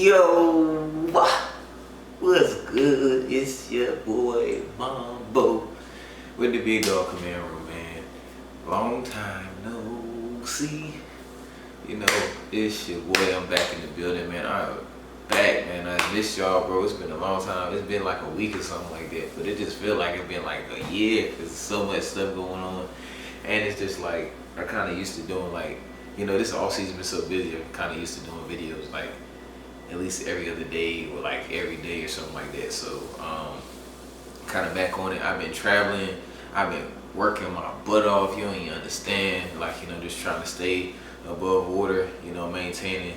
Yo, what's good? It's your boy Mambo with the big dog command room, man. Long time no see. You know, it's your boy. I'm back in the building, man. I'm back, man. I missed y'all, bro. It's been a long time. It's been like a week or something like that, but it just feel like it's been like a year because there's so much stuff going on, and it's just like I kind of used to doing like, you know, this off season been so busy. I'm kind of used to doing videos like at least every other day or like every day or something like that. So kind of back on it. I've been traveling. I've been working my butt off. You don't even understand. Like, you know, just trying to stay above water, you know, maintaining.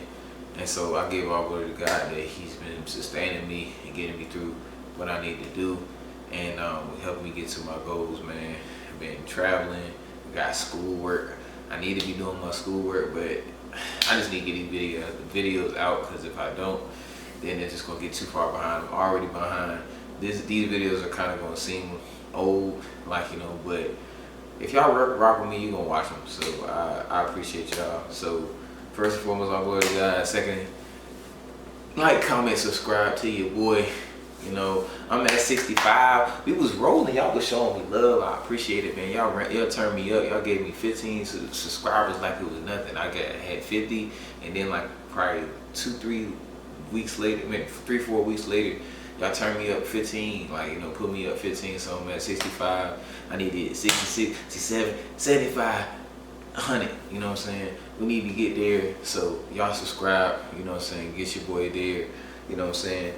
And so I give all glory to God that He's been sustaining me and getting me through what I need to do, and helping me get to my goals, man. I've been traveling. Got schoolwork. I need to be doing my schoolwork, but I just need to get these videos out, because if I don't, then they're just gonna get too far behind. I'm already behind. These videos are kind of gonna seem old, like, you know, but if y'all rock with me, you gonna watch them. So I appreciate y'all. So first and foremost, all glory to God. Second, like, comment, subscribe to your boy. You know, I'm at 65. We was rolling. Y'all was showing me love. I appreciate it, man. Y'all turned me up. Y'all gave me 15 subscribers like it was nothing. I had 50, and then like probably 2-3 weeks later, maybe 3-4 weeks later, y'all turned me up 15. Like, you know, put me up 15. So I'm at 65. I needed 66, 67, 75, 100. You know what I'm saying? We need to get there. So y'all subscribe. You know what I'm saying? Get your boy there. You know what I'm saying?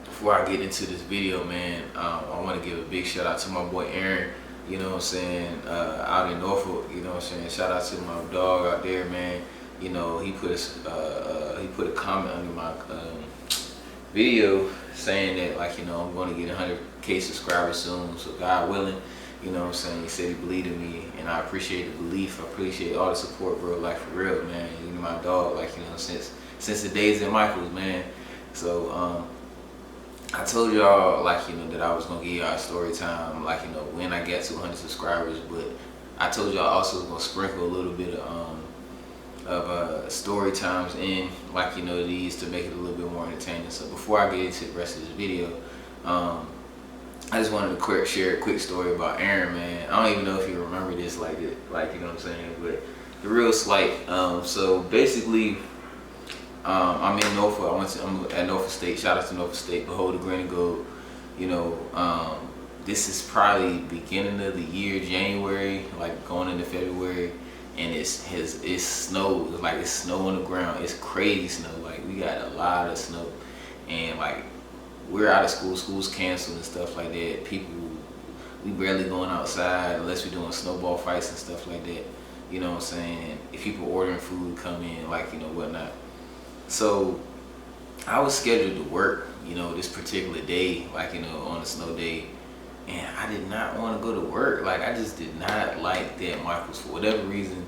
Before I get into this video, man, I want to give a big shout out to my boy Aaron, you know what I'm saying, out in Norfolk, you know what I'm saying. Shout out to my dog out there, man. You know, he put a comment under my video saying that, like, you know, I'm going to get 100K subscribers soon, so God willing, you know what I'm saying. He said he believed in me, and I appreciate the belief. I appreciate all the support, bro. Like, for real, man. You know, my dog, like, you know, since the days at Michael's, man. So I told y'all, like, you know, that I was gonna give y'all a story time, like, you know, when I get to 100 subscribers, but I told y'all also was gonna sprinkle a little bit of story times in, like, you know, these, to make it a little bit more entertaining. So before I get into the rest of this video, I just wanted to share a quick story about Aaron, man. I don't even know if you remember this, like, you know what I'm saying, but the real slight. So basically, I'm in Norfolk. I'm at Norfolk State. Shout out to Norfolk State. Behold the green and gold. You know, this is probably beginning of the year, January, like going into February, and it's snow. Like, it's snow on the ground. It's crazy snow. Like, we got a lot of snow, and like, we're out of school. School's canceled and stuff like that. We barely going outside unless we're doing snowball fights and stuff like that. You know what I'm saying? If people ordering food come in, like, you know, whatnot. So I was scheduled to work, you know, this particular day, like, you know, on a snow day, and I did not want to go to work. Like, I just did not like that Michael's. For whatever reason,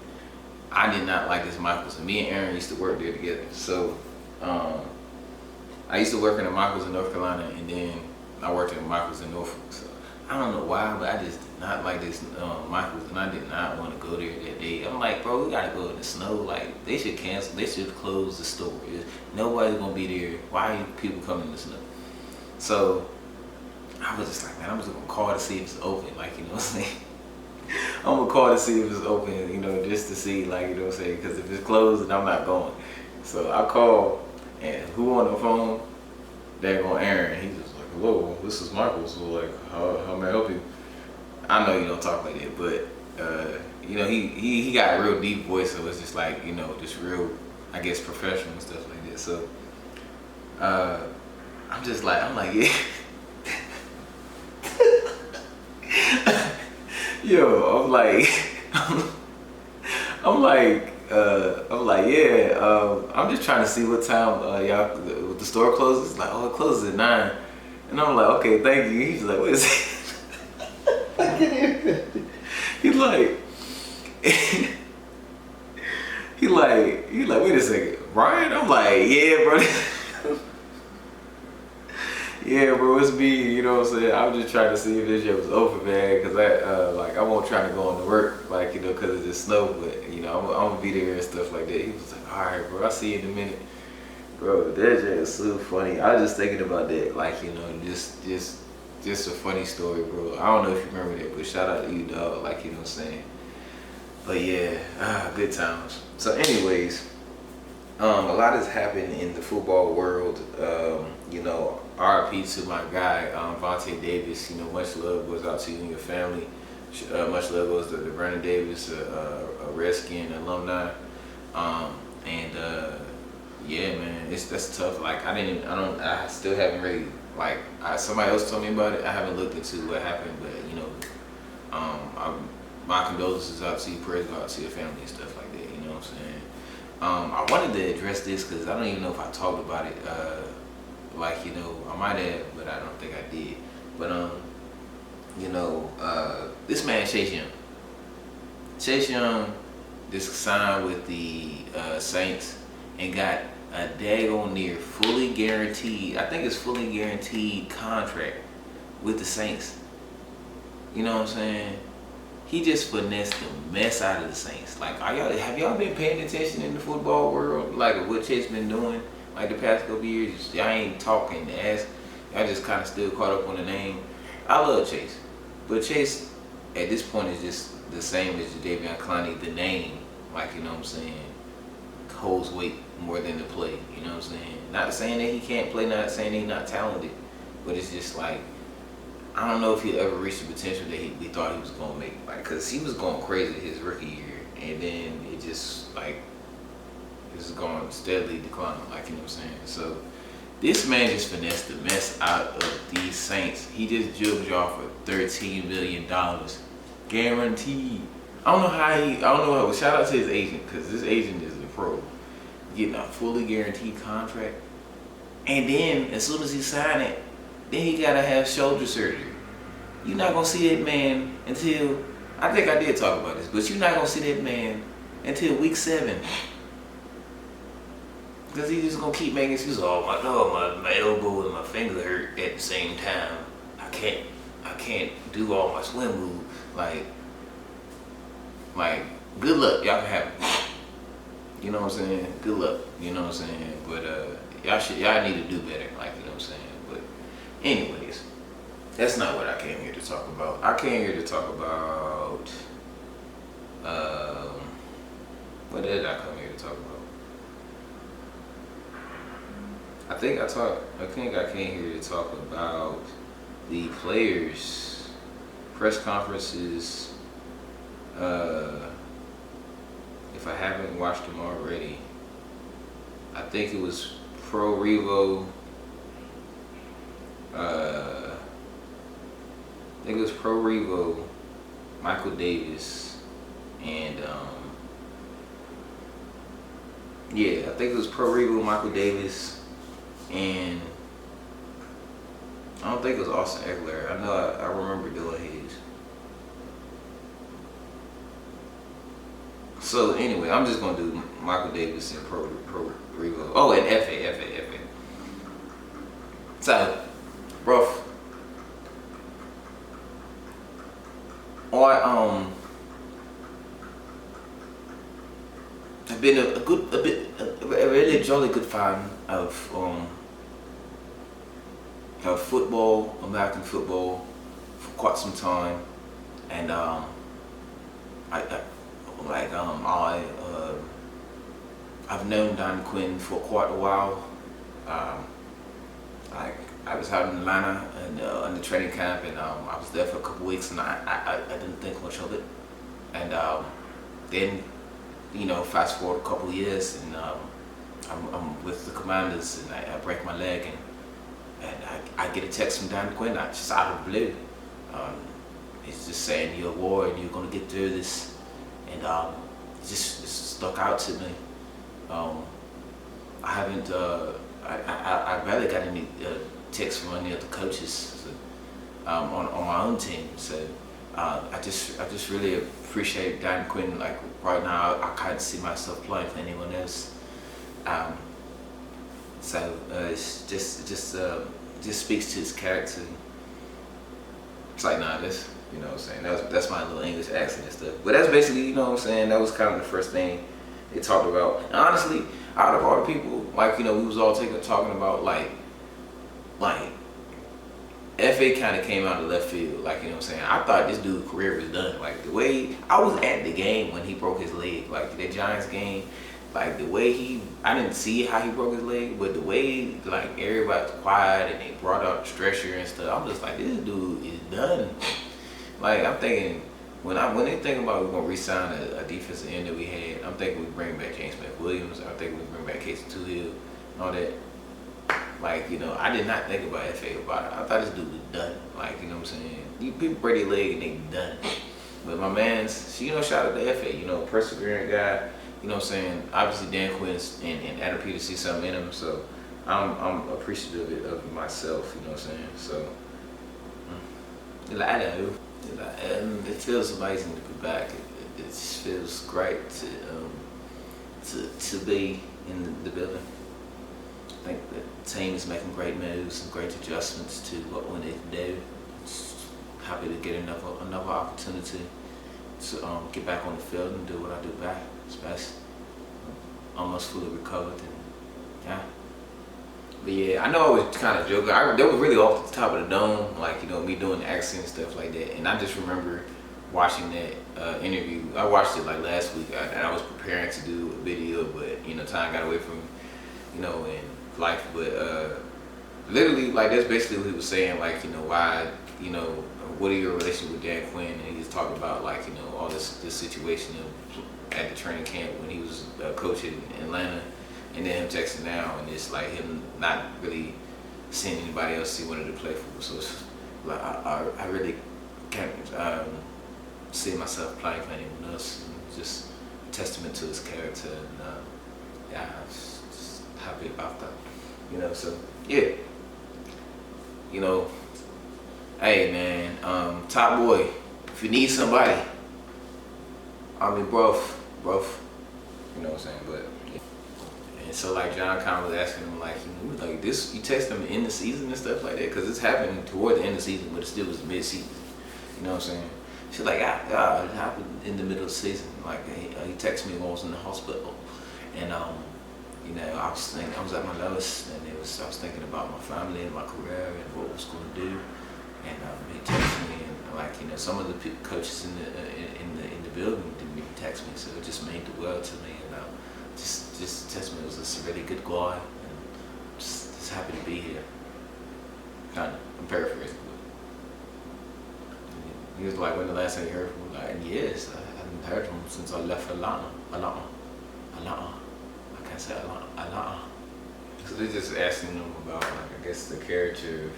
I did not like this Michael's, and me and Aaron used to work there together. So I used to work in the Michael's in North Carolina, and then I worked in Michael's in Norfolk. So I don't know why, but I just did not like this Michael's, and I did not want to go there that day. I'm like, bro, we gotta go in the snow. Like, they should cancel. They should close the store. Nobody's gonna be there. Why are people coming in the snow? So I was just like, man, I'm just gonna call to see if it's open. Like, you know what I'm saying? I'm gonna call to see if it's open, you know, just to see, like, you know what I'm saying? Because if it's closed, then I'm not going. So I called, and who on the phone? They're going Aaron. He was like, hello, this is Michael. So, like, how may I help you? I know you don't talk like that, but you know, he got a real deep voice, so it's just like, you know, just real, I guess, professional and stuff like that. So I'm like, yeah. Yo, I'm like, yeah. I'm just trying to see what time the store closes. Like, oh, it closes at 9, and I'm like, okay, thank you. He's like, what is it? He's like, wait a second, Brian? I'm like, yeah, bro. Yeah, bro, it's me, you know what I'm saying? I was just trying to see if this shit was open, man, because I won't try to go on to work, like, you know, because of the snow, but, you know, I'm gonna be there and stuff like that. He was like, all right, bro, I'll see you in a minute. Bro, that is so funny. I was just thinking about that, like, you know, just a funny story, bro. I don't know if you remember that, but shout out to you, dog. Like, you know what I'm saying. But yeah, good times. So, anyways, a lot has happened in the football world. You know, RIP to my guy, Vontae Davis. You know, much love goes out to you and your family. Much love goes to Brandon Davis, a Redskin alumni. And yeah, man, that's tough. Like, I still haven't really, like, somebody else told me about it. I haven't looked into what happened, but you know, my condolences out to you, prayers out to your family and stuff like that. You know what I'm saying? I wanted to address this because I don't even know if I talked about it. Like, you know, I might have, but I don't think I did. But you know, this man Chase Young. Chase Young just signed with the Saints and got a daggone near fully guaranteed, I think it's fully guaranteed contract with the Saints. You know what I'm saying? He just finessed the mess out of the Saints. Like, have y'all been paying attention in the football world? Like, what Chase been doing like the past couple years? Y'all ain't talking ass. Y'all just kind of still caught up on the name. I love Chase, but Chase at this point is just the same as Jadeveon Clowney. The name, like, you know what I'm saying, holds weight more than the play. You know what I'm saying? Not saying that he can't play, not saying that he's not talented, but it's just like, I don't know if he'll ever reach the potential that we thought he was gonna make. Like, cause he was going crazy his rookie year, and then it just like it's going steadily declining. Like, you know what I'm saying? So this man just finessed the mess out of these Saints. He just jumped y'all for $13 million, guaranteed. I don't know how. Shout out to his agent, cause this agent is a pro, getting a fully guaranteed contract, and then as soon as he signed it, then he gotta have shoulder surgery. You're not gonna see that man until, I think I did talk about this, but you're not gonna see that man until week 7. Because he's just gonna keep making excuses. My elbow and my finger hurt at the same time. I can't do all my swim moves. Like, good luck, y'all can have it. You know what I'm saying? Good luck, you know what I'm saying? But y'all need to do better, like, you know what I'm saying? But anyways, that's not what I came here to talk about. I came here to talk about, what did I come here to talk about? I think I came here to talk about the players' press conferences. If I haven't watched them already, I think it was Pro Revo. I think it was Pro Revo, Michael Davis, and yeah, I think it was Pro Revo, Michael Davis, and I don't think it was Austin Ekeler. I know I remember doing his. So anyway, I'm just gonna do Michael Davis and Pro Revo. Oh, and FA. So, bro, I've been a really jolly good fan of football, American football, for quite some time, and I've known Dan Quinn for quite a while. I was out in Atlanta and in the training camp, and I was there for a couple weeks, and I didn't think much of it. And then, you know, fast forward a couple of years, and I'm with the Commanders, and I break my leg, and I get a text from Dan Quinn, just out of the blue. He's just saying, "You're a warrior, and you're gonna get through this," and it just stuck out to me. I haven't. I barely got any texts from any of the coaches on my own team. So I just really appreciate Dan Quinn. Like, right now, I can't see myself playing for anyone else. So it's just speaks to his character. It's like, nah, that's, you know what I'm saying, that's my little English accent and stuff. But that's basically, you know what I'm saying, that was kind of the first thing they talked about. And honestly, out of all the people, like, you know, we was all talking about like FA kind of came out of left field, like, you know what I'm saying. I thought this dude's career was done. Like the way I was at the game when he broke his leg, like the Giants game, like the way I didn't see how he broke his leg, but the way like everybody was quiet and they brought out the stretcher and stuff, I'm just like, this dude is done. Like I'm thinking when they think about we're gonna re-sign a defensive end that we had, I'm thinking we bring back James McWilliams. I'm thinking we bring back Casey Tuhill and all that. Like, you know, I did not think about FA about it. I thought this dude was done. Like, you know what I'm saying? You people break their leg and they done. But my man's, you know, shout out to FA, you know, persevering guy. You know what I'm saying? Obviously Dan Quinn and Adam Peters see something in him, so I'm appreciative of it myself, you know what I'm saying? So it feels amazing to be back. It just feels great to be in the building. I think the team is making great moves and great adjustments to what we need to do. Just happy to get another opportunity to get back on the field and do what I do best. Almost fully recovered, and yeah. But yeah, I know I was kind of joking. That was really off the top of the dome, like, you know, me doing the accent and stuff like that. And I just remember watching that interview. I watched it like last week, and I was preparing to do a video, but you know, time got away from me, you know, and life. But literally, like, that's basically what he was saying, like, you know, why, you know, what are your relationship with Dan Quinn? And he was talking about, like, you know, all this situation at the training camp when he was coaching in Atlanta, and then him texting now, and it's like him not really seeing anybody else he wanted to play for. So it's like I really can't see myself playing for anyone else. And just a testament to his character, and yeah, I'm just happy about that. You know, so yeah, you know, hey man, Top Boy, if you need somebody, I mean, bro, you know what I'm saying, but. And so like John Connor was asking him, like, you know, like this, you text him in the season and stuff like that, because it's happening toward the end of the season, but it still was mid-season. You know what I'm saying? She's like, it happened in the middle of the season. Like he texted me when I was in the hospital, and you know, I was at my lowest, and I was thinking about my family and my career and what I was going to do, and he texted me, and like, you know, some of the coaches in the building didn't even text me, so it just meant the world to me, and just text me. It was a really good guy, and just happy to be here. Kind of, I'm paraphrasing, but he was like, when the last time you heard from him? Like, yes, I haven't heard from him since I left Atlanta. I can't say Atlanta. So they're just asking him about, like, I guess the character of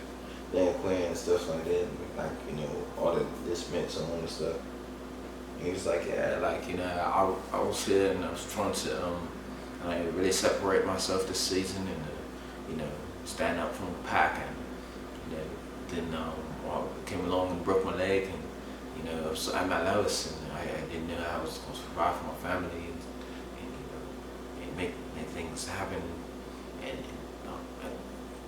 Dan Quinn and stuff like that, like, you know, all that this meant to him and stuff. And he was like, yeah, like, you know, I was here and I was trying to like really separate myself this season, and you know, stand up from the pack, and you know, then I came along and broke my leg, and you know, I was at my lowest, and I didn't know how I was going to provide for my family, and you know, and make things happen, and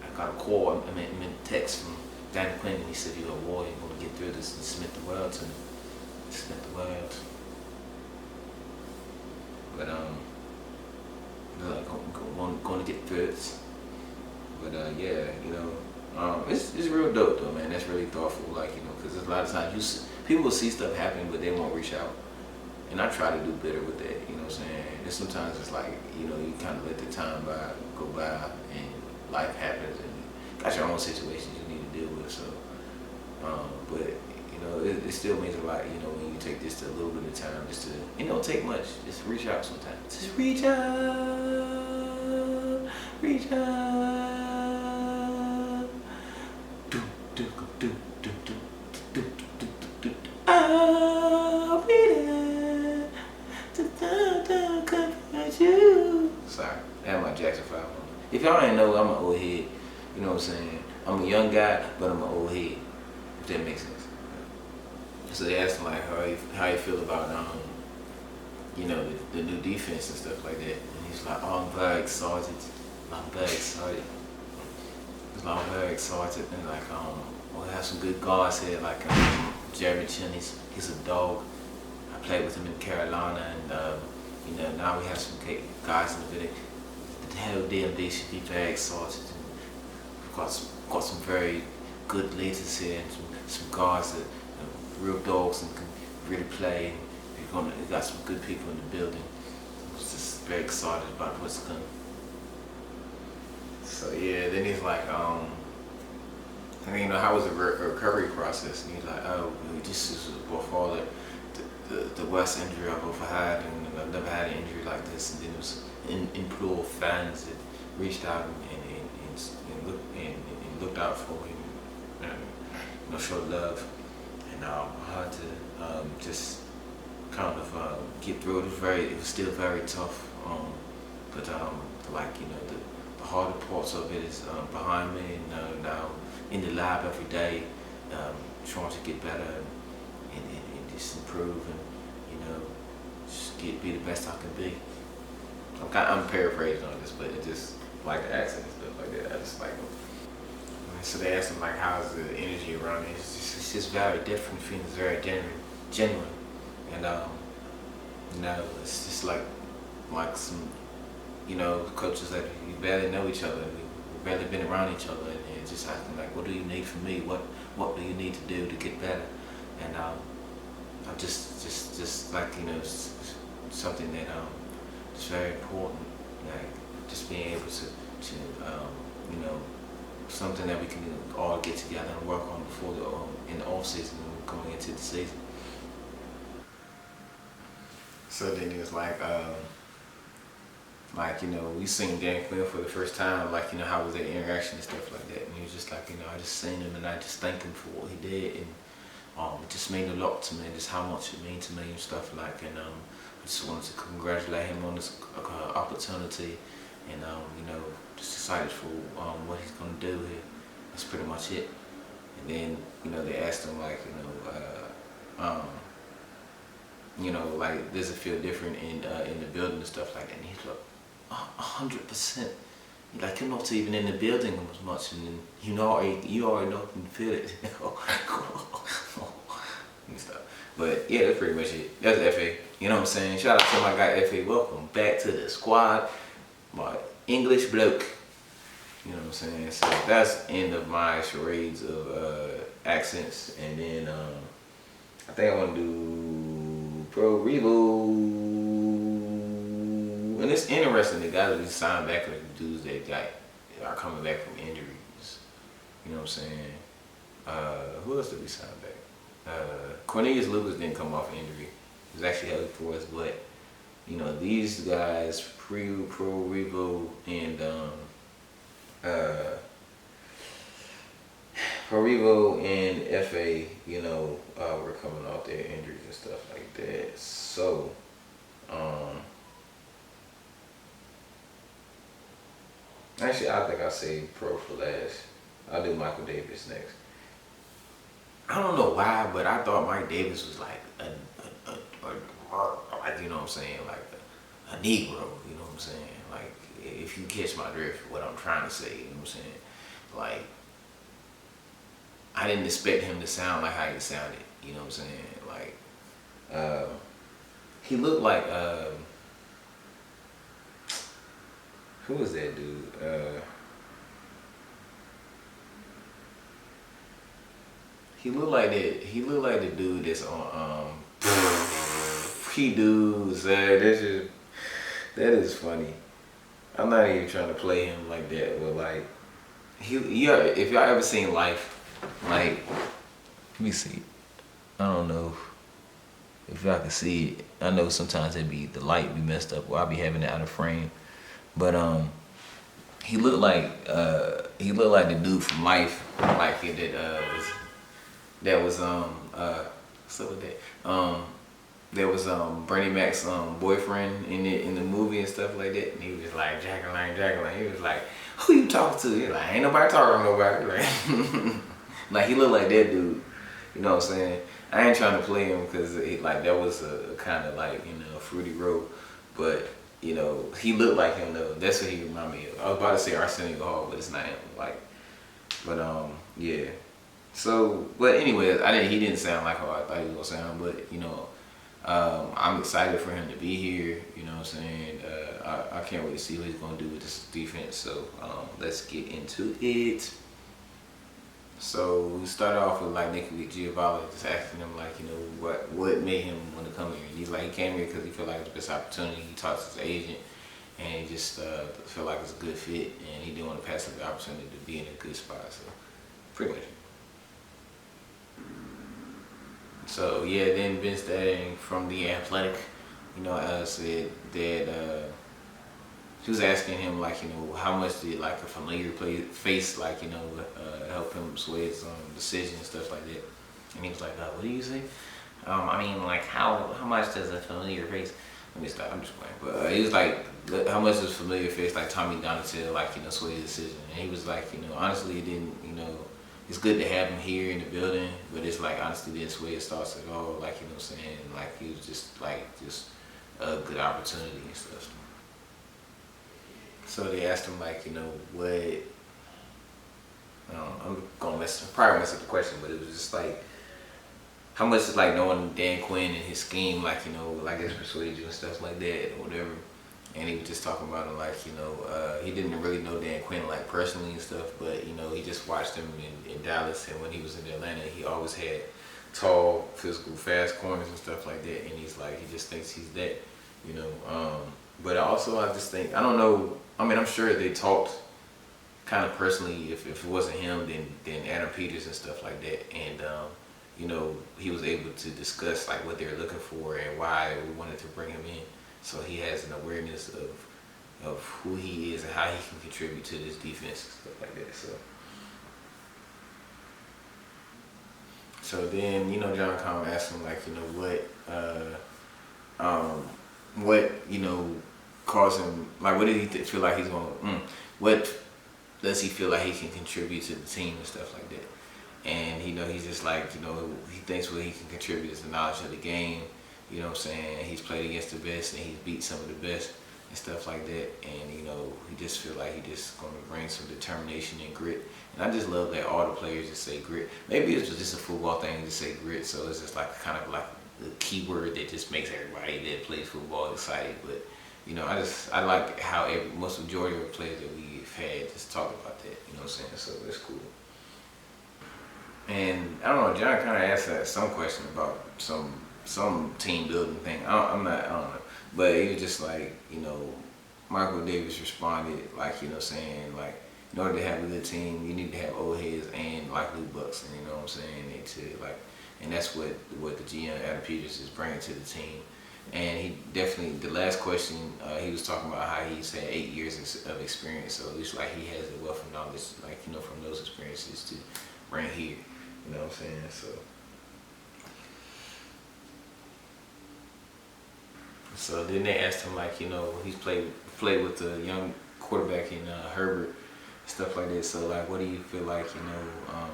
I got a call, I mean text from Dan Quinn, and he said, you're a warrior, you're going to get through this, and submit the world to me. Submit the world. But like going to get through it. But yeah, you know, it's real dope though, man. That's really thoughtful, like, you know, because a lot of times people will see stuff happen, but they won't reach out. And I try to do better with that, you know what I'm saying? And sometimes it's like, you know, you kind of let the time go by, and life happens, and you got your own situations you need to deal with. So, but you know, it still means a lot, you know, when you take just a little bit of time, just to, it don't take much, just reach out sometimes. Just reach out, reach out. Do, do, do, do, do, do, do, do, do. I'll be there to comfort you. Sorry, that was my Jackson 5 moment. If y'all ain't know, I'm an old head, you know what I'm saying? I'm a young guy, but I'm an old head, if that makes sense. So they asked him, like, how you feel about you know, the new defense and stuff like that, and he's like, oh, I'm very excited. I'm very excited, and like we have some good guys here, like Jeremy Chin, he's a dog. I played with him in Carolina, and you know, now we have some guys in the video. hell damn they should be very excited. And we've got some very good leaders here and some guys that real dogs and can really play. And we've got some good people in the building. I was just very excited about what's coming. So yeah, then he's like, how was the recovery process? And he's like, oh, this is before the worst injury I've ever had, and I've never had an injury like this. And then it was implore fans that reached out and looked out for me, and showed love. And I had to just kind of get through it. It was still very tough, but the harder parts of it is behind me, and now in the lab every day, trying to get better and just improve and just be the best I can be. I'm paraphrasing on this, but it just like the accent and stuff like that. I just like them. So they asked him like, how's the energy around me? It's just very different. Feeling very genuine, and it's just like some coaches that we barely know each other. We've barely been around each other, and just asking like, what do you need from me? What do you need to do to get better? And I'm just like something that is very important. Like just being able to something that we can all get together and work on before in the off season and going into the season. So then it was like we seen Dan Quinn for the first time, how was their interaction and stuff like that. And he was just like, I just seen him and I just thanked him for what he did, and it just meant a lot to me, just how much it means to me and stuff like. And I just wanted to congratulate him on this opportunity, and just excited for what he's gonna do here. That's pretty much it. And then they asked him does it feel different in the building and stuff like that? And he's like, 100%. Like you're not even in the building as much, and then you already know and feel it. And stuff. But yeah, that's pretty much it. That's FA. You know what I'm saying? Shout out to my guy FA. Welcome back to the squad. My English bloke. You know what I'm saying? So that's the end of my charades of accents, and then I think I want to do Pro Revo. And it's interesting, the guys that we signed back are the dudes that are coming back from injuries. You know what I'm saying? Who else did we sign back? Cornelius Lucas didn't come off injury. He was actually healthy for us, but these guys, Pro Revo and Pro Revo and FA, were coming off their injuries and stuff like that. So, actually, I think I'll say Pro for last. I'll do Michael Davis next. I don't know why, but I thought Mike Davis was like you know what I'm saying, like a Negro. You know what I'm saying? Like, if you catch my drift, what I'm trying to say. You know what I'm saying? Like, I didn't expect him to sound like how he sounded. You know what I'm saying? Like, he looked like who was that dude? He looked like that. He looked like the dude that's on He dudes. That is funny. I'm not even trying to play him like that, but like if y'all ever seen Life, like, let me see. I don't know if y'all can see it. I know sometimes the light be messed up, or I'll be having it out of frame. But he looked like the dude from Life, like that was what's up with that? There was Bernie Mac's boyfriend in the movie and stuff like that, and he was like Jacqueline. He was like, who you talking to? He's like, ain't nobody talking to nobody. Like, like he looked like that dude. You know what I'm saying? I ain't trying to play him because that was a kind of like fruity road, but he looked like him though. That's what he reminded me of. I was about to say Arsenio Hall, but it's not him. Like, but yeah. So, but anyways, he didn't sound like how I thought he was gonna sound, but I'm excited for him to be here. You know what I'm saying? I can't wait to see what he's going to do with this defense. So let's get into it. So we started off with like Nicky Giovanni, just asking him like, you know, what made him want to come here. And he's like, he came here because he felt like it was the best opportunity. He talked to his agent, and he just felt like it's a good fit, and he didn't want to pass up the opportunity to be in a good spot. So pretty much. So yeah, then Ben Stang from The Athletic, you know, said that she was asking him like, you know, how much did like a familiar face like, you know, help him sway his decision and stuff like that. And he was like, what do you say? I mean, like how much does a familiar face? Let me stop. I'm just playing. But he was like, how much does a familiar face like Tommy Donatel like, you know, sway his decision? And he was like, you know, honestly, it didn't, you know. It's good to have him here in the building, but it's like honestly didn't sway his thoughts at all. Like, you know what I'm saying? Like he was just a good opportunity and stuff. So they asked him like, you know, what? I'm gonna probably mess up the question, but it was just like, how much is like knowing Dan Quinn and his scheme, like, you know, like it's persuade you and stuff like that or whatever. And he was just talking about it like, you know, he didn't really know Dan Quinn like personally and stuff, but, you know, he just watched him in Dallas, and when he was in Atlanta, he always had tall, physical, fast corners and stuff like that, and he's like, he just thinks he's that, you know. But also I just think, I don't know, I mean, I'm sure they talked kind of personally, if it wasn't him, then Adam Peters and stuff like that, and, you know, he was able to discuss like what they were looking for and why we wanted to bring him in. So he has an awareness of who he is and how he can contribute to this defense and stuff like that. So then, you know, John Collins asked him like, you know, what, you know, caused him, like, what did he feel like he's going, what does he feel like he can contribute to the team and stuff like that? And, you know, he's just like, you know, he thinks what he can contribute is the knowledge of the game. You know what I'm saying? He's played against the best and he's beat some of the best and stuff like that. And, you know, he just feel like he just going to bring some determination and grit. And I just love that all the players just say grit. Maybe it's just a football thing to say grit, so it's just like kind of like the key word that just makes everybody that plays football excited. But, you know, I like how most majority of the players that we've had just talk about that. You know what I'm saying? So it's cool. And I don't know, John kind of asked some question about some team building thing. I don't know. But he was just like, you know, Michael Davis responded like, you know, saying like, in order to have a good team, you need to have old heads and like Lou Bucks, and you know what I'm saying? And that's what the GM Adam Peters is bringing to the team. And he definitely, the last question, he was talking about how he's had 8 years of experience, so it's like he has a wealth of knowledge, like, you know, from those experiences to bring here. You know what I'm saying? So then they asked him like, you know, he's played with the young quarterback in Herbert, stuff like that. So like, what do you feel like, you know,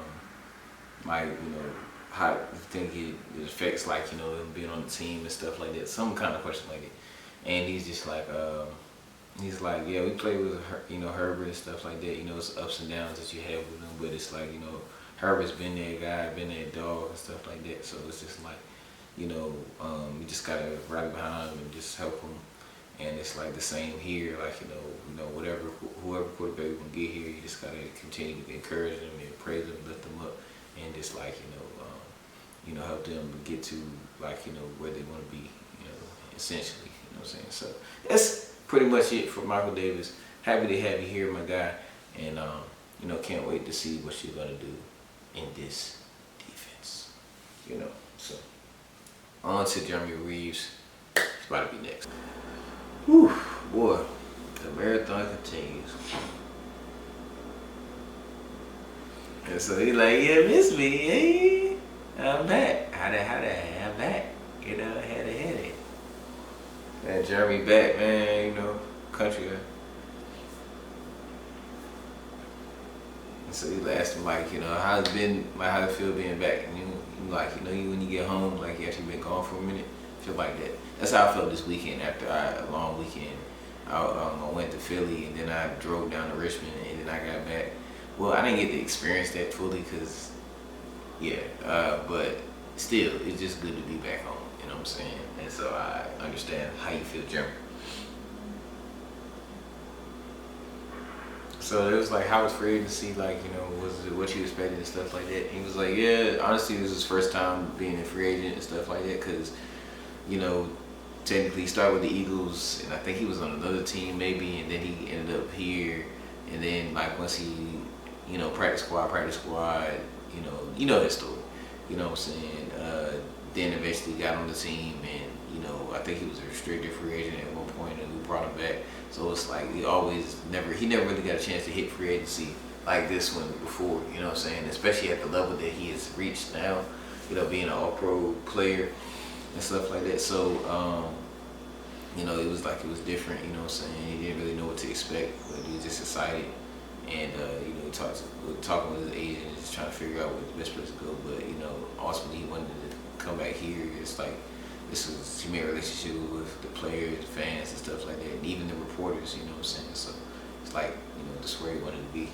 like, you know, how you think it affects like, you know, him being on the team and stuff like that? Some kind of question like that. And he's just like, yeah, we play with, you know, Herbert and stuff like that. You know, it's ups and downs that you have with him, but it's like, you know, Herbert's been that guy, been that dog and stuff like that. So it's just like, you know, you just gotta ride behind him and just help him. And it's like the same here, like, you know, whoever quarterback we can get here, you just gotta continue to encourage them and praise them, lift them up, and just like, you know, help them get to like, you know, where they want to be, you know, essentially. You know what I'm saying? So that's pretty much it for Michael Davis. Happy to have you here, my guy, and you know, can't wait to see what you're gonna do in this defense. You know, so on to Jeremy Reaves. It's about to be next. Whew, boy, the marathon continues. And so he like, yeah, miss me, hey, I'm back. How the I'm back. You know, had a headache. Man, Jeremy back, man, you know, country guy. And so he asked him like, you know, how's it been, like how it feel being back? And you like, you know, when you get home, like you actually been gone for a minute, feel like that. That's how I felt this weekend after a long weekend. I went to Philly and then I drove down to Richmond and then I got back. Well, I didn't get to experience that fully because, yeah, but still, it's just good to be back home. You know what I'm saying? And so I understand how you feel, Jeremy. So it was like, how was free agency? Like, was it what you expected and stuff like that? He was like, yeah, honestly, this is his first time being a free agent and stuff like that, because, you know, technically he started with the Eagles, and I think he was on another team maybe, and then he ended up here, and then like once he, practice squad, you know that story. You know what I'm saying? Then eventually got on the team, and I think he was a restricted free agent at one point, and we brought him back. So it's like he never really got a chance to hit free agency like this one before. You know what I'm saying? Especially at the level that he has reached now. Being an All-Pro player and stuff like that. So it was like it was different. You know what I'm saying? He didn't really know what to expect, but he was just excited. And talking with his agent, just trying to figure out what the best place to go. But ultimately he wanted to come back here. It's like he made a relationship with the players, the fans, and stuff like that, and even the reporters. You know what I'm saying? So it's like this is where he wanted to be.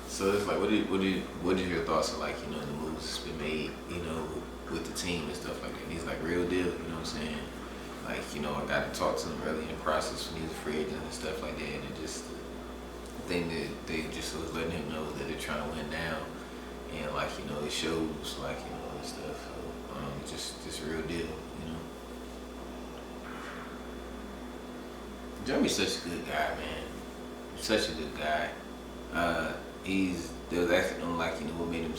So it's like, what are your thoughts on like the moves that's been made with the team and stuff like that? And he's like, real deal. You know what I'm saying? Like, I got to talk to them early in the process when he was a free agent and stuff like that. And just the thing that they just was letting him know that they're trying to win now. And like, it shows like, and stuff. So, just real deal, Jeremy's such a good guy, man. Such a good guy. There was actually what made him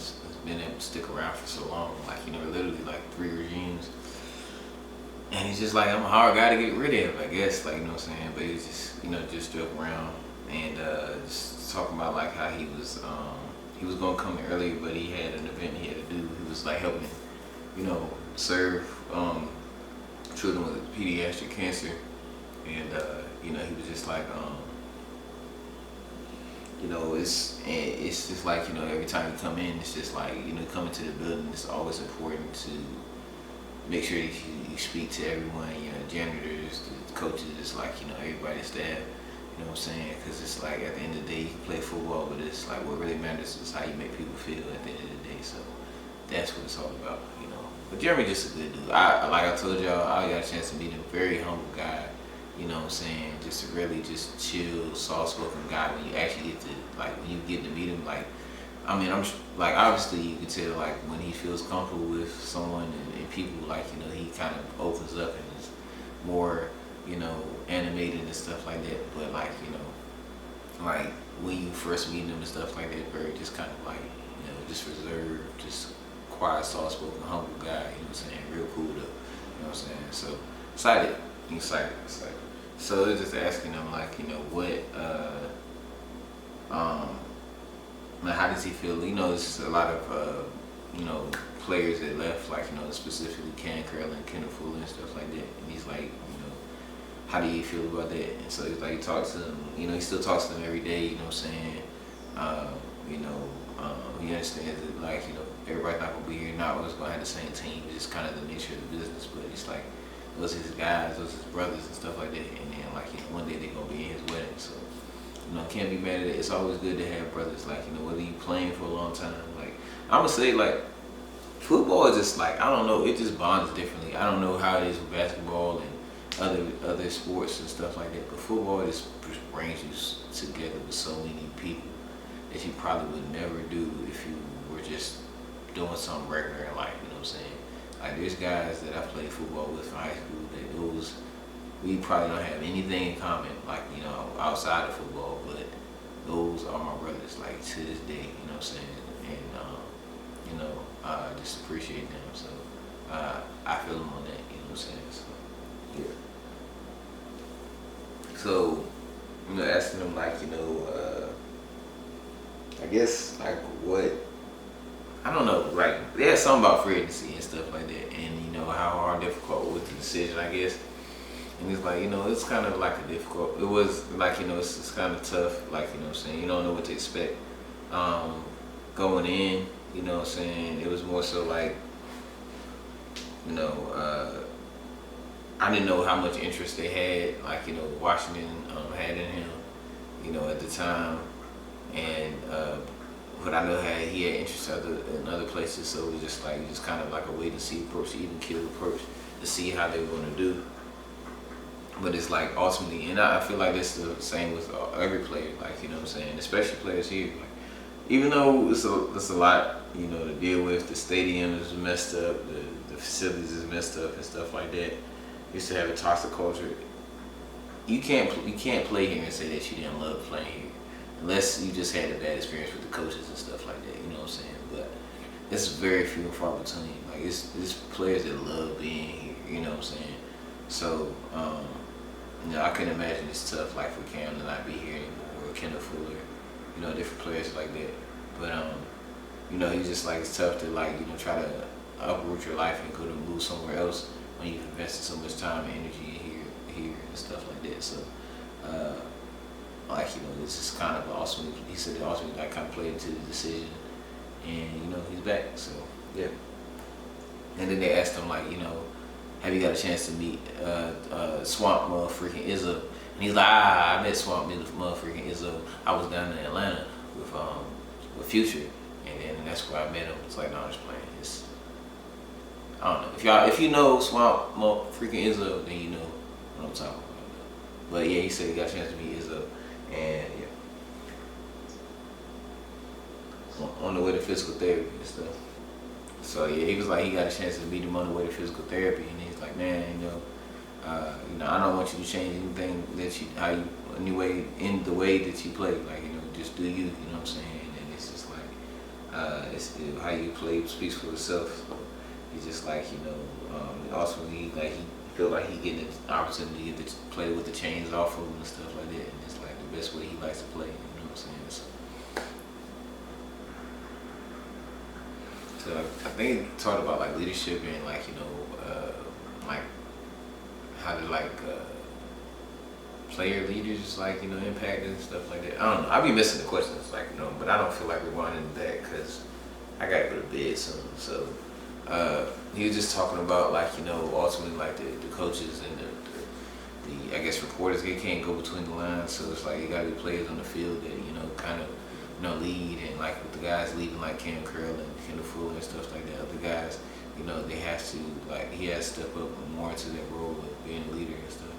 been able to stick around for so long. Like, literally like 3 regimes. And he's just like, I'm a hard guy to get rid of, I guess, like, you know what I'm saying? But he was just, just joking around and just talking about like how he was gonna come in earlier, but he had an event he had to do. He was like helping, serve children with pediatric cancer. And, he was just like, it's just like, every time you come in, it's just like, coming to the building, it's always important to make sure that you speak to everyone, janitors, the coaches, like, everybody, staff, you know what I'm saying? Because it's like, at the end of the day, you can play football, but it's like, what really matters is how you make people feel at the end of the day. So that's what it's all about, But Jeremy just a good dude. Like I told y'all, I got a chance to meet him. Very humble guy, you know what I'm saying? Just a really just chill, soft-spoken guy. When you actually get to, like, when you get to meet him, like, I mean, I'm like, obviously you can tell, like, when he feels comfortable with someone and people, like, he kind of opens up and is more, animated and stuff like that. But like, like when you first meet him and stuff like that, very just kind of like, just reserved, just quiet, soft-spoken, humble guy. You know what I'm saying? Real cool though. You know what I'm saying? So excited. So they're just asking him like, what, how does he feel? There's a lot of, players that left, like, specifically Cam Curl and Kendall Fuller and stuff like that. And he's like, how do you feel about that? And so he's like, he talks to them, he still talks to them every day, you know what I'm saying? He understands that, like, everybody's not going to be here, not always going to have the same team. It's just kind of the nature of the business, but it's like, those are his guys, those are his brothers and stuff like that. And then, like, one day they're going to be in his wedding, so. Can't be mad at it. It's always good to have brothers, like, whether you playing for a long time. Like, I'm gonna say, like, football is just like, I don't know, it just bonds differently. I don't know how it is with basketball and other sports and stuff like that, but football just brings you together with so many people that you probably would never do if you were just doing something regular in life, you know what I'm saying? Like, there's guys that I played football with in high school that we probably don't have anything in common, like, outside of football, but those are my brothers, like, to this day, you know what I'm saying? And, I just appreciate them, so I feel them on that, you know what I'm saying? So, yeah. So, asking them, like, I guess, like, what, I don't know, like, there's something about free agency and stuff like that, and, how hard, difficult was the decision, I guess. And it's like, it's kind of like it was like, it's kind of tough, like, you know what I'm saying, you don't know what to expect going in, you know what I'm saying. It was more so like, I didn't know how much interest they had, like, Washington had in him, at the time. And but I know he had interest in other places, so it was just like just kind of like a wait and see approach, even kill approach, to see how they were gonna do. But it's like ultimately, and I feel like it's the same with every player, like you know what I'm saying, especially players here. Like, even though it's a lot, you know, to deal with, the stadium is messed up, the facilities is messed up and stuff like that. Used to have a toxic culture. You can't play here and say that you didn't love playing here, unless you just had a bad experience with the coaches and stuff like that. You know what I'm saying? But it's very few and far between. Like it's players that love being here. You know what I'm saying? So you know, I couldn't imagine it's tough like for Cam to not be here anymore, or Kendall Fuller, you know, different players like that. But you know, he's just like it's tough to like you know try to uproot your life and go to move somewhere else when you've invested so much time and energy here and stuff like that. So like you know, it's just kind of awesome. He said it ultimately like kind of played into the decision, and you know he's back. So yeah. And then they asked him like you know, have you got a chance to meet Swamp motherfucking Izzo? And he's like, I met Swamp motherfucking Izzo. I was down in Atlanta with Future, and then that's where I met him. It's like, no, I'm just playing. It's, I don't know. If you know Swamp motherfucking Izzo, then you know what I'm talking about. But yeah, he said he got a chance to meet Izzo, and yeah, on the way to physical therapy and stuff. So yeah, he was like he got a chance to meet him on the way to physical therapy, and he's like, man, you know, I don't want you to change anything that anyway in the way that you play. Like you know, just do you. You know what I'm saying? And it's just like how you play speaks for itself. So he's just like you know, ultimately like he feel like he getting an opportunity to play with the chains off of him and stuff like that, and it's like the best way he likes to play. You know what I'm saying? So I think he talked about like leadership and like you know like how to like player leaders like you know impact and stuff like that. I don't know. I be missing the questions like you know, but I don't feel like we're going into that because I gotta go to bed soon. So he was just talking about like you know ultimately like the coaches and the I guess reporters, they can't go between the lines. So it's like you gotta be players on the field that you know kind of you know lead, and like with the guys leading like Cam Curl and Kendall Fuller and stuff like that. Other guys, you know, they have to like he has to step up more into that role of being a leader and stuff.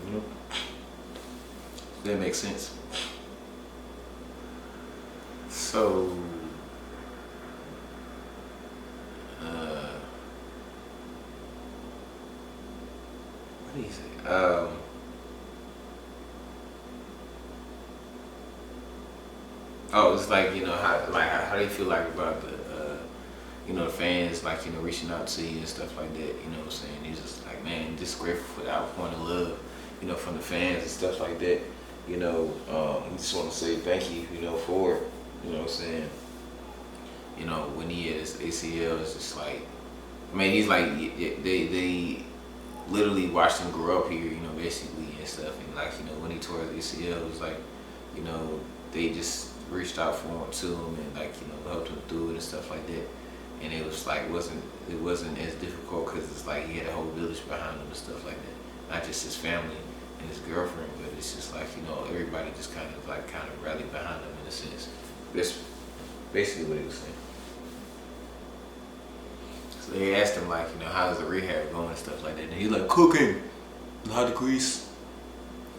You know? That makes sense. So what do you say? Oh, it's like you know how do you feel like about the you know the fans like you know reaching out to you and stuff like that? You know what I'm saying? He's just like man, just grateful for the outpouring of love, you know, from the fans and stuff like that. You know, he just want to say thank you, you know, for it. You know what I'm saying? You know, when he had his ACL, it's just like, I mean, he's like they literally watched him grow up here, you know, basically and stuff. And like you know when he tore his ACL, it was like, you know, they just reached out to him and like you know helped him through it and stuff like that. And it was like it wasn't as difficult because it's like he had a whole village behind him and stuff like that, not just his family and his girlfriend, but it's just like you know everybody just kind of rallied behind him in a sense. That's basically what he was saying. So they asked him like you know how's the rehab going and stuff like that, and he's like cooking, a lot of grease.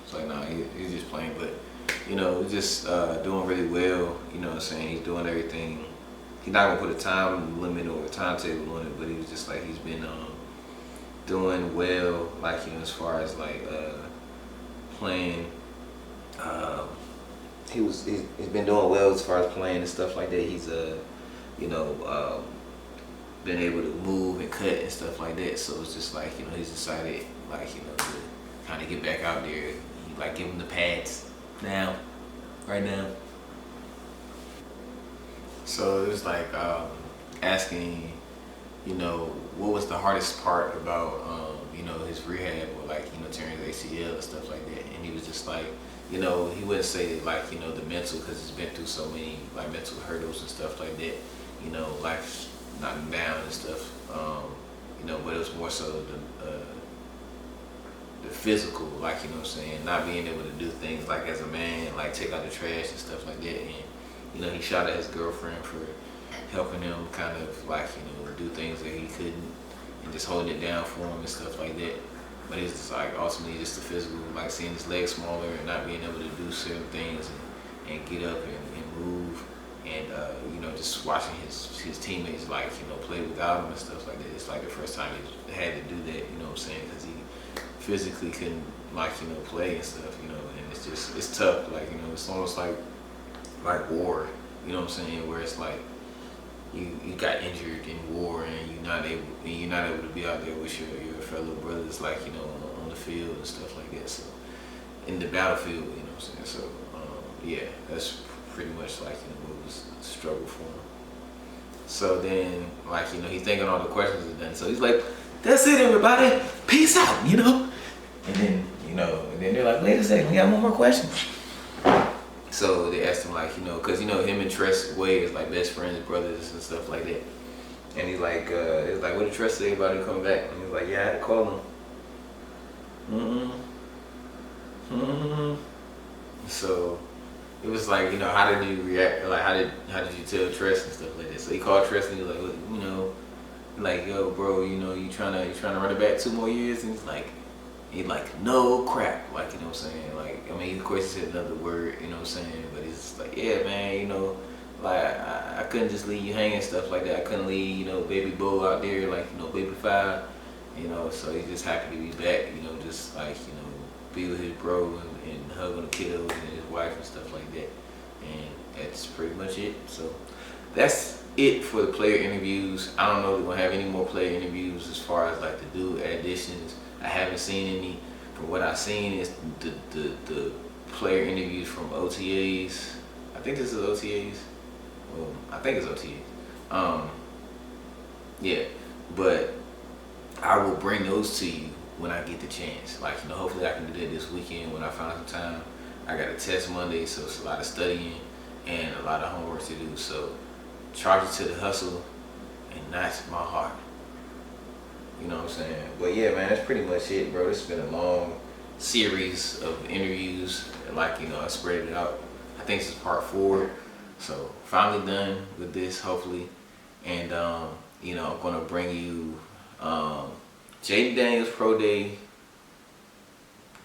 It's like nah, he's just playing, but you know just doing really well. You know what I'm saying? He's doing everything. He's not gonna put a time limit or a timetable on it, but he was just like he's been doing well, like you know as far as like playing. He's been doing well as far as playing and stuff like that. He's you know been able to move and cut and stuff like that. So it's just like you know he's decided like you know to kind of get back out there. He like give him the pads now, right now. So it was like asking, you know, what was the hardest part about, you know, his rehab or like, you know, tearing his ACL and stuff like that. And he was just like, you know, he wouldn't say like, you know, the mental because he's been through so many like mental hurdles and stuff like that. You know, life's knocking down and stuff. You know, but it was more so the physical, like, you know what I'm saying, not being able to do things like as a man, like take out the trash and stuff like that. And you know, he shot at his girlfriend for helping him kind of like, you know, do things that he couldn't, and just holding it down for him and stuff like that. But it's just like ultimately just the physical, like seeing his legs smaller and not being able to do certain things and get up and move, and you know, just watching his teammates, like, you know, play without him and stuff like that. It's like the first time he had to do that, you know what I'm saying, because he physically couldn't, like, you know, play and stuff, you know. And it's just, it's tough, like, you know, it's almost like war, you know what I'm saying, where it's like you got injured in war and you're not able to be out there with your fellow brothers, like, you know, on the field and stuff like that. So in the battlefield, you know what I'm saying. So yeah, that's pretty much like, you know, what was the struggle for him. So then, like, you know, he's thinking all the questions are done. So he's like, that's it, everybody, peace out, you know. And then, you know, and then they're like, wait a second, we got one more question. So they asked him, like, you know, because, you know, him and Tress Way is like best friends, brothers and stuff like that. And he's like, it's like, what did Tress say about him coming back? And he's like, yeah, I had to call him. So it was like, you know, how did you react? Like, how did you tell Tress and stuff like that? So he called Tress and he was like, you know, like, yo, bro, you know, you trying to run it back 2 more years? And he's like, no crap, like, you know what I'm saying? Like, I mean, of course he said another word, you know what I'm saying? But he's just like, yeah, man, you know, like, I couldn't just leave you hanging, stuff like that. I couldn't leave, you know, baby Bo out there, like, you know, baby 5, you know. So he's just happy to be back, you know, just like, you know, be with his bro and hug on the kiddos and his wife and stuff like that. And that's pretty much it. So that's it for the player interviews. I don't know if we're gonna have any more player interviews as far as like to do additions. I haven't seen any. From what I've seen is the player interviews from OTAs. I think this is OTAs. Well, I think it's OTAs. Yeah, but I will bring those to you when I get the chance. Like, you know, hopefully I can do that this weekend when I find some time. I got a test Monday, so it's a lot of studying and a lot of homework to do. So charge it to the hustle and not my heart. You know what I'm saying? But yeah, man, that's pretty much it, bro. This has been a long series of interviews. Like, you know, I spread it out. I think this is part 4. So finally done with this, hopefully. And you know, I'm gonna bring you Jaden Daniels Pro Day,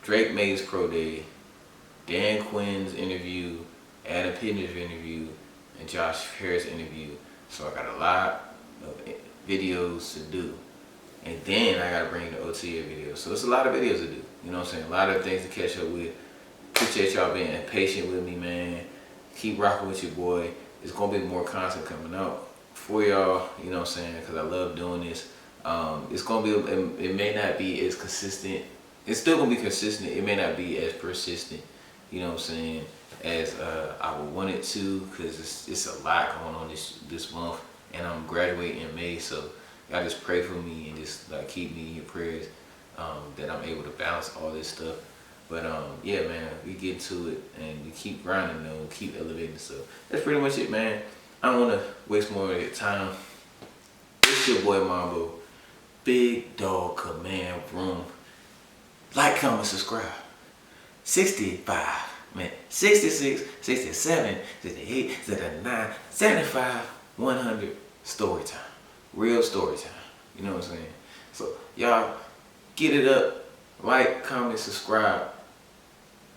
Drake Mays Pro Day, Dan Quinn's interview, Adam Pittner's interview, and Josh Harris interview. So I got a lot of videos to do. And then I gotta bring the OTA video. So it's a lot of videos to do. You know what I'm saying? A lot of things to catch up with. Appreciate y'all being patient with me, man. Keep rocking with your boy. There's gonna be more content coming out for y'all. You know what I'm saying? Because I love doing this. It's gonna be, it may not be as consistent. It's still gonna be consistent. It may not be as persistent, you know what I'm saying, as I would want it to, because it's a lot going on this month, and I'm graduating in May. So y'all just pray for me and just like keep me in your prayers, that I'm able to balance all this stuff. But yeah, man, we get to it and we keep grinding though, keep elevating. So that's pretty much it, man. I don't want to waste more of your time. It's your boy Mambo, Big Dog Command Room. Like, comment, subscribe. 65, man, 66, 67, 68, 79, 75, 100. Story time. Real story time. You know what I'm saying? So y'all get it up. Like, comment, subscribe.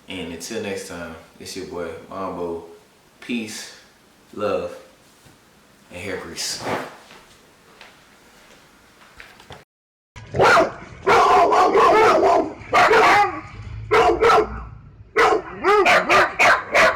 And until next time, it's your boy Mambo. Peace, love, and hair grease.